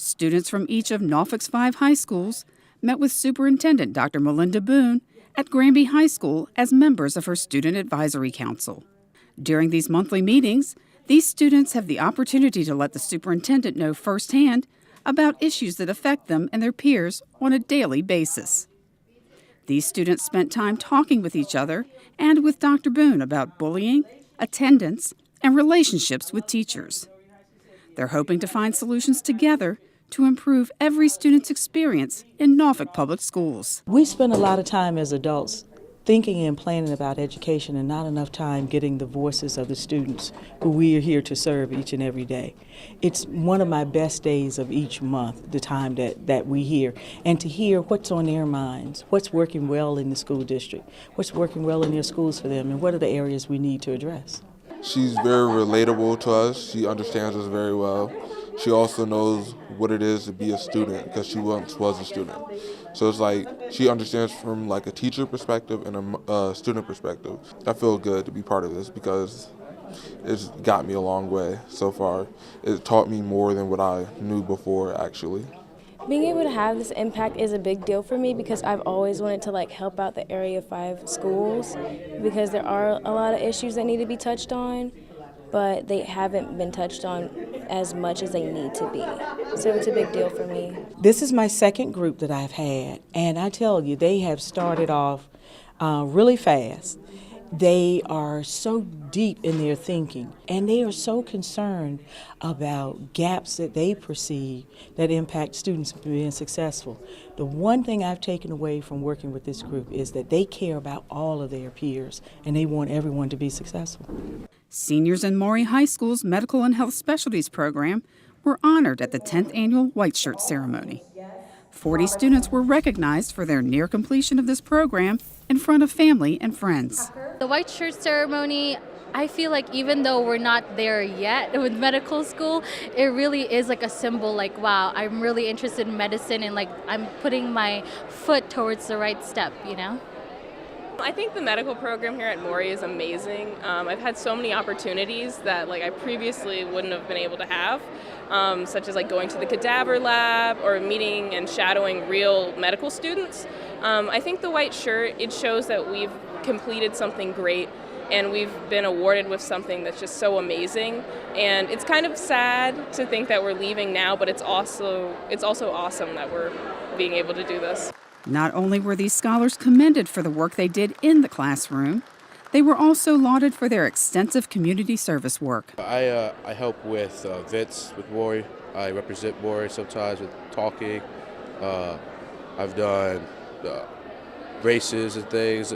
Students from each of Norfolk's 5 high schools met with Superintendent Dr. Melinda Boone at Granby High School as members of her Student Advisory Council. During these monthly meetings, these students have the opportunity to let the superintendent know firsthand about issues that affect them and their peers on a daily basis. These students spent time talking with each other and with Dr. Boone about bullying, attendance, and relationships with teachers. They're hoping to find solutions together to improve every student's experience in Norfolk Public Schools. We spend a lot of time as adults thinking and planning about education and not enough time getting the voices of the students who we are here to serve each and every day. It's one of my best days of each month, the time that we hear, and to hear what's on their minds, what's working well in the school district, what's working well in their schools for them, and what are the areas we need to address. She's very relatable to us. She understands us very well. She also knows what it is to be a student because she once was a student. So it's like she understands from like a teacher perspective and a student perspective. I feel good to be part of this because it's got me a long way so far. It taught me more than what I knew before, actually. Being able to have this impact is a big deal for me because I've always wanted to help out the Area 5 schools because there are a lot of issues that need to be touched on, but they haven't been touched on as much as they need to be. So it's a big deal for me. This is my second group that I've had, and I tell you, they have started off really fast. They are so deep in their thinking, and they are so concerned about gaps that they perceive that impact students being successful. The one thing I've taken away from working with this group is that they care about all of their peers, and they want everyone to be successful. Seniors in Maury High School's Medical and Health Specialties program were honored at the 10th annual White Shirt ceremony. 40 students were recognized for their near completion of this program in front of family and friends. The White Shirt ceremony, I feel like even though we're not there yet with medical school, it really is like a symbol, like, wow, I'm really interested in medicine and I'm putting my foot towards the right step, you know? I think the medical program here at Maury is amazing. I've had so many opportunities that I previously wouldn't have been able to have, such as going to the cadaver lab or meeting and shadowing real medical students. I think the White Shirt, it shows that we've completed something great and we've been awarded with something that's just so amazing. And it's kind of sad to think that we're leaving now, but it's also awesome that we're being able to do this. Not only were these scholars commended for the work they did in the classroom, they were also lauded for their extensive community service work. I help with events with Maury. I represent Maury sometimes with talking. I've done races and things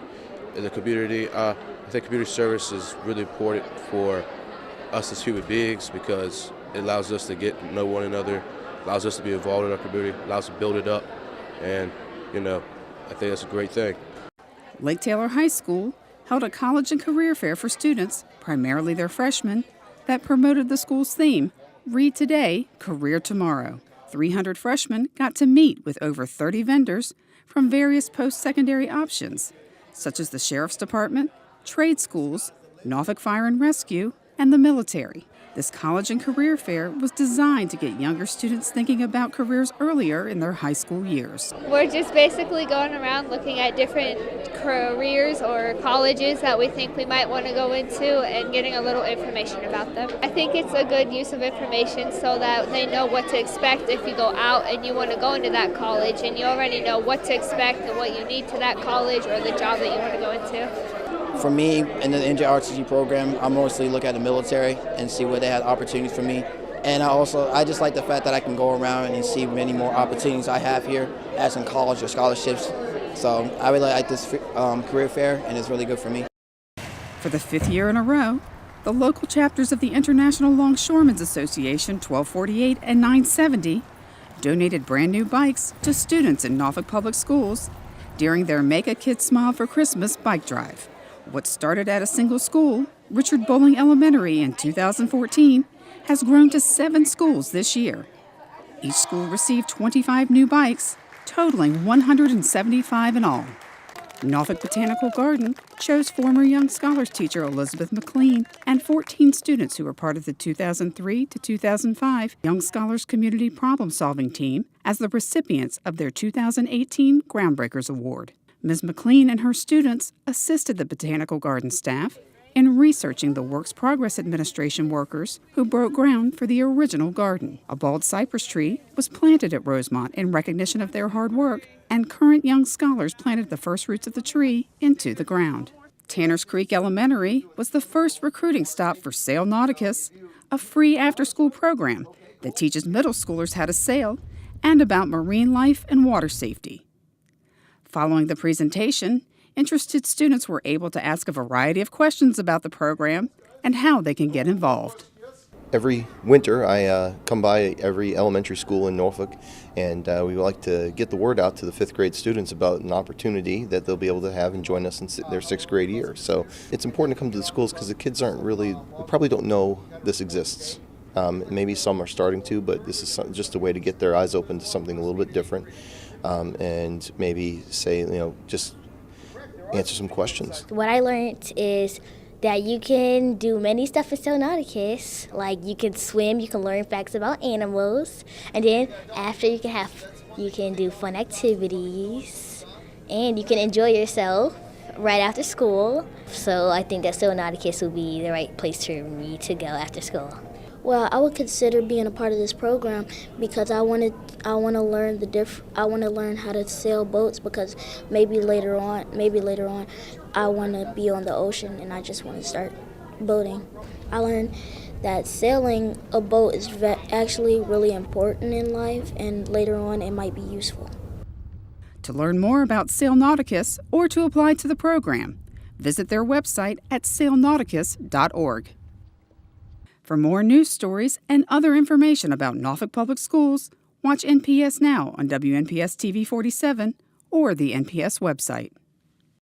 in the community. I think community service is really important for us as human beings because it allows us to get to know one another, allows us to be involved in our community, allows us to build it up, and I think that's a great thing. Lake Taylor High School held a college and career fair for students, primarily their freshmen, that promoted the school's theme, Read Today, Career Tomorrow. 300 freshmen got to meet with over 30 vendors from various post-secondary options, such as the Sheriff's Department, trade schools, Norfolk Fire and Rescue, and the military. This college and career fair was designed to get younger students thinking about careers earlier in their high school years. We're just basically going around looking at different careers or colleges that we think we might want to go into and getting a little information about them. I think it's a good use of information so that they know what to expect if you go out and you want to go into that college and you already know what to expect and what you need to that college or the job that you want to go into. For me, in the NJRTG program, I mostly look at the military and see where they had opportunities for me. And I just like the fact that I can go around and see many more opportunities I have here as in college or scholarships. So I really like this career fair, and it's really good for me. For the 5th year in a row, the local chapters of the International Longshoremen's Association 1248 and 970 donated brand new bikes to students in Norfolk Public Schools during their Make a Kid Smile for Christmas bike drive. What started at a single school, Richard Bowling Elementary, in 2014, has grown to 7 schools this year. Each school received 25 new bikes, totaling 175 in all. Norfolk Botanical Garden chose former Young Scholars teacher Elizabeth McLean and 14 students who were part of the 2003 to 2005 Young Scholars Community Problem Solving Team as the recipients of their 2018 Groundbreakers Award. Ms. McLean and her students assisted the Botanical Garden staff in researching the Works Progress Administration workers who broke ground for the original garden. A bald cypress tree was planted at Rosemont in recognition of their hard work, and current young scholars planted the first roots of the tree into the ground. Tanners Creek Elementary was the first recruiting stop for Sail Nauticus, a free after-school program that teaches middle schoolers how to sail and about marine life and water safety. Following the presentation, interested students were able to ask a variety of questions about the program and how they can get involved. Every winter, I come by every elementary school in Norfolk, and we like to get the word out to the 5th grade students about an opportunity that they'll be able to have and join us in their 6th grade year. So it's important to come to the schools because the kids they probably don't know this exists. Maybe some are starting to, but this is just a way to get their eyes open to something a little bit different, and maybe say, just answer some questions. What I learned is that you can do many stuff in Sail Nauticus, like you can swim, you can learn facts about animals, and then after you can do fun activities, and you can enjoy yourself right after school. So I think that Sail Nauticus would be the right place for me to go after school. Well, I would consider being a part of this program because I want to learn how to sail boats, because maybe later on I want to be on the ocean and I just want to start boating. I learned that sailing a boat is actually really important in life, and later on it might be useful. To learn more about Sail Nauticus or to apply to the program, visit their website at sailnauticus.org. For more news stories and other information about Norfolk Public Schools, watch NPS Now on WNPS-TV 47 or the NPS website.